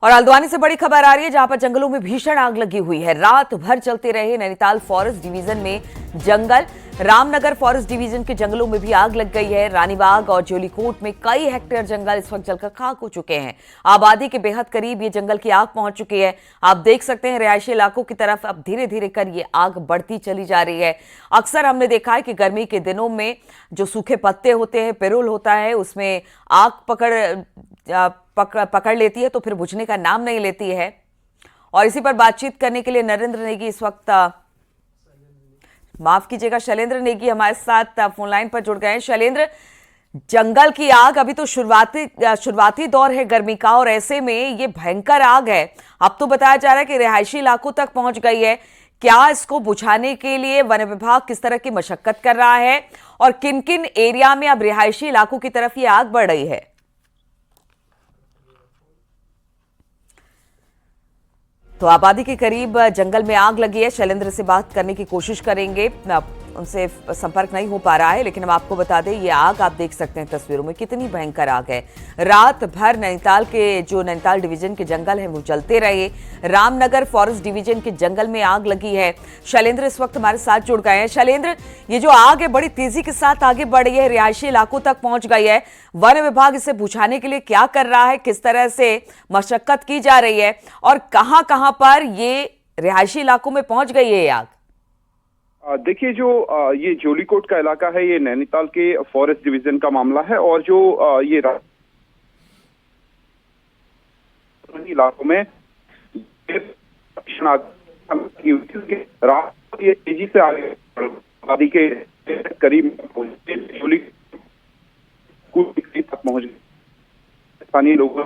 और हल्द्वानी से बड़ी खबर आ रही है, जहां पर जंगलों में भीषण आग लगी हुई है। रात भर चलते रहे नैनीताल फॉरेस्ट डिवीजन में जंगल। रामनगर फॉरेस्ट डिवीजन के जंगलों में भी आग लग गई है। रानीबाग और जोलीकोट में कई हेक्टेयर जंगल इस वक्त जलकर खाक हो चुके हैं। आबादी के बेहद करीब ये जंगल की आग पहुंच चुकी है। आप देख सकते हैं रिहायशी इलाकों की तरफ अब धीरे धीरे कर ये आग बढ़ती चली जा रही है। अक्सर हमने देखा है कि गर्मी के दिनों में जो सूखे पत्ते होते हैं, पिरुल होता है, उसमें आग पकड़ लेती है तो फिर बुझने का नाम नहीं लेती है। और इसी पर बातचीत करने के लिए नरेंद्र नेगी इस वक्त, माफ कीजिएगा, शैलेंद्र नेगी हमारे साथ फोन लाइन पर जुड़ गए हैं। शैलेंद्र, जंगल की आग अभी तो शुरुआती दौर है गर्मी का, और ऐसे में ये भयंकर आग है। अब तो बताया जा रहा है कि रिहायशी इलाकों तक पहुंच गई है। क्या इसको बुझाने के लिए वन विभाग किस तरह की मशक्कत कर रहा है, और किन किन एरिया में अब रिहायशी इलाकों की तरफ ये आग बढ़ रही है? तो आबादी के करीब जंगल में आग लगी है। शैलेंद्र से बात करने की कोशिश करेंगे, उनसे संपर्क नहीं हो पा रहा है, लेकिन हम आपको बता दें ये आग आप देख सकते हैं तस्वीरों में कितनी भयंकर आग है। रात भर नैनीताल के जो नैनीताल डिवीजन के जंगल हैं वो जलते रहे। रामनगर फॉरेस्ट डिवीजन के जंगल में आग लगी है। शैलेंद्र इस वक्त हमारे साथ जुड़ गए हैं। शैलेंद्र, ये जो आग है बड़ी तेजी के साथ आगे बढ़ रही है, रिहायशी इलाकों तक पहुंच गई है। वन विभाग इसे बुझाने के लिए क्या कर रहा है, किस तरह से मशक्कत की जा रही है, और कहां कहां पर ये रिहायशी इलाकों में पहुंच गई है आग? देखिए, जो ये जोलीकोट का इलाका है, ये नैनीताल के फॉरेस्ट डिवीजन का मामला है। और जो ये इलाकों में रात ये तेजी से आगे आबादी के करीब पहुंच गए। स्थानीय लोगों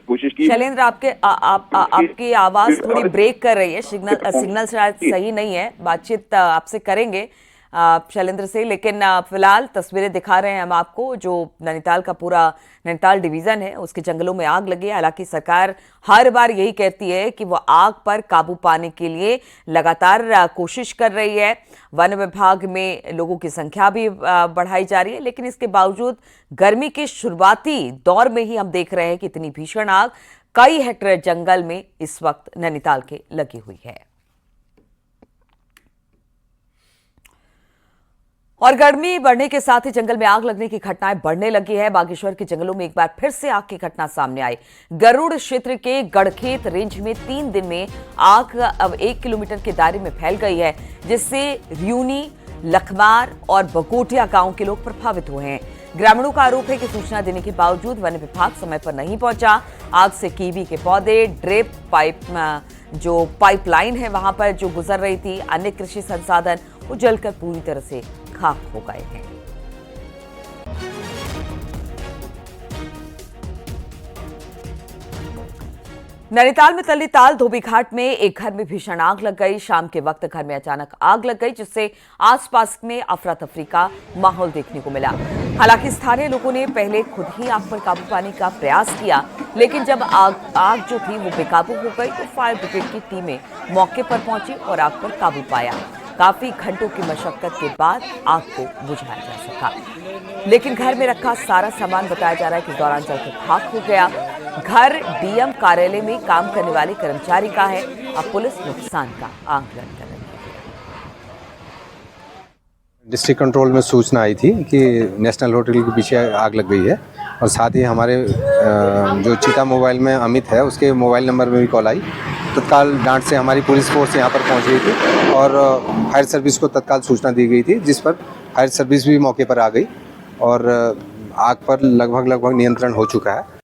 कोशिश की। शैलेंद्र, आपकी आवाज थोड़ी ब्रेक कर रही है, सिग्नल शायद सही नहीं है। बातचीत आपसे करेंगे शैलेंद्र से, लेकिन फिलहाल तस्वीरें दिखा रहे हैं हम आपको। जो नैनीताल का पूरा नैनीताल डिवीजन है उसके जंगलों में आग लगी है। हालांकि सरकार हर बार यही कहती है कि वो आग पर काबू पाने के लिए लगातार कोशिश कर रही है। वन विभाग में लोगों की संख्या भी बढ़ाई जा रही है, लेकिन इसके बावजूद गर्मी के शुरुआती दौर में ही हम देख रहे हैं कि इतनी भीषण आग कई हेक्टेयर जंगल में इस वक्त नैनीताल के लगी हुई है। और गर्मी बढ़ने के साथ ही जंगल में आग लगने की घटनाएं बढ़ने लगी है। बागेश्वर के जंगलों में एक बार फिर से आग की घटना सामने आई। गरुड़ क्षेत्र के गढ़खेत रेंज में 3 दिन में आग अब 1 किलोमीटर के दायरे में फैल गई है, जिससे रियूनी, लखमार और बकोटिया गांव के लोग प्रभावित हुए हैं। ग्रामीणों का आरोप है कि सूचना देने के बावजूद वन विभाग समय पर नहीं पहुंचा। आग से कीवी के पौधे, ड्रिप जो पाइपलाइन है वहां पर जो गुजर रही थी, अन्य कृषि संसाधन वो जलकर पूरी तरह से खाक हो गए हैं। नैनीताल में तल्लीताल धोबी घाट में एक घर में भीषण आग लग गई। शाम के वक्त घर में अचानक आग लग गई, जिससे आसपास में अफरा तफरी का माहौल देखने को मिला। हालांकि स्थानीय लोगों ने पहले खुद ही आग पर काबू पाने का प्रयास किया, लेकिन जब आग जो थी वो बेकाबू हो गई तो फायर ब्रिगेड की टीमें मौके पर पहुंची और आग पर काबू पाया। काफी घंटों की मशक्कत के बाद आग को बुझाया जा सका, लेकिन घर में रखा सारा सामान बताया जा रहा है कि इस दौरान जलकर खाक हो गया। घर डीएम कार्यालय में काम करने वाले कर्मचारी का है। अब पुलिस नुकसान का आंकलन कर रही है। डिस्ट्रिक्ट कंट्रोल में सूचना आई थी कि नेशनल होटल के पीछे आग लग गई है, और साथ ही हमारे जो चीता मोबाइल में अमित है उसके मोबाइल नंबर में भी कॉल आई। तत्काल डांट से हमारी पुलिस फोर्स यहाँ पर पहुँच गई थी और फायर सर्विस को तत्काल सूचना दी गई थी, जिस पर फायर सर्विस भी मौके पर आ गई और आग पर लगभग नियंत्रण हो चुका है।